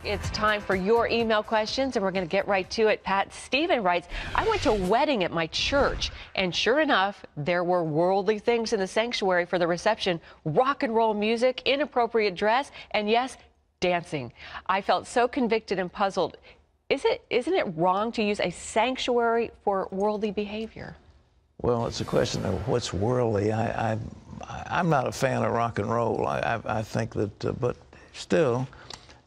It's time for your email questions, and we're going to get right to it. Pat Stephen writes, I went to a wedding at my church, and sure enough, there were worldly things in the sanctuary for the reception, rock and roll music, inappropriate dress, and yes, dancing. I felt so convicted and puzzled. Isn't it wrong to use a sanctuary for worldly behavior? Well, it's a question of what's worldly. I'm not a fan of rock and roll. I think that, but still,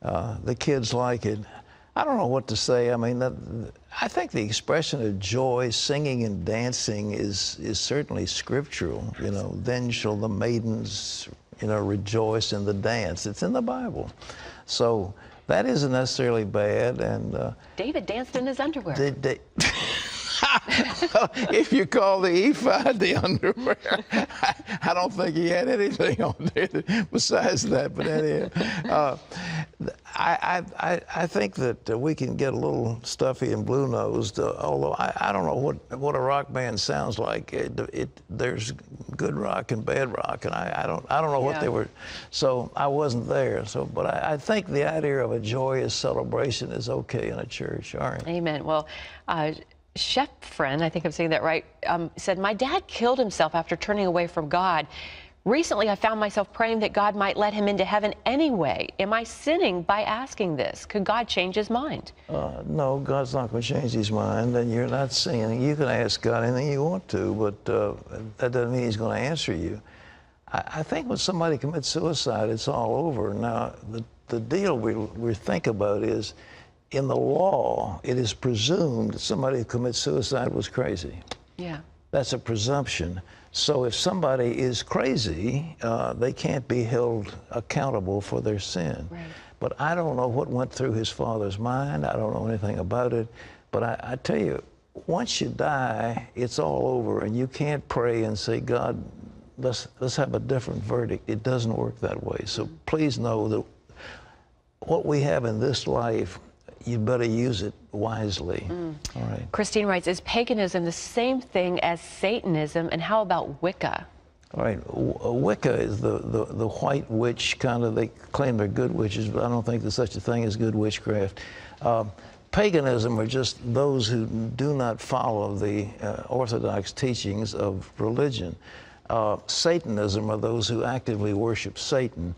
the kids like it. I don't know what to say. I mean, I think the expression of joy, singing and dancing is certainly scriptural. You know, then shall the maidens, rejoice in the dance. It's in the Bible. So that isn't necessarily bad. And David danced in his underwear. If you call the ephod the underwear, I don't think he had anything on there besides that. But anyhow, I think that we can get a little stuffy and blue-nosed. Although I don't know what a rock band sounds like. There's good rock and bad rock, and I don't know what they were. So I wasn't there. So, but I think the idea of a joyous celebration is okay in a church. All right. Amen. Well. Chef friend, I think I'm saying that right, said, my dad killed himself after turning away from God. Recently, I found myself praying that God might let him into heaven anyway. Am I sinning by asking this? Could God change his mind? No, God's not going to change his mind, and you're not sinning. You can ask God anything you want to, but that doesn't mean he's going to answer you. I think when somebody commits suicide, it's all over. Now, the deal we think about is, in the law, it is presumed that somebody who commits suicide was crazy. Yeah. That's a presumption. So if somebody is crazy, they can't be held accountable for their sin. Right. But I don't know what went through his father's mind. I don't know anything about it. But I tell you, once you die, it's all over, and you can't pray and say, God, let's have a different verdict. It doesn't work that way. So please know that what we have in this life, you better use it wisely. All right. Christine writes, is paganism the same thing as Satanism, and how about Wicca? All right. Wicca is the white witch kind of. They claim they're good witches, but I don't think there's such a thing as good witchcraft. Paganism are just those who do not follow the orthodox teachings of religion. Satanism are those who actively worship Satan.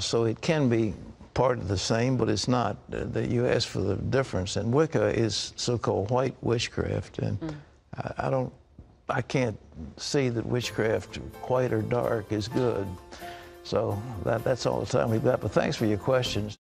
So it can be part of the same, but it's not. That you ask for the difference, and Wicca is so-called white witchcraft, and I can't see that witchcraft, white or dark, is good. So that's all the time we've got. But thanks for your questions.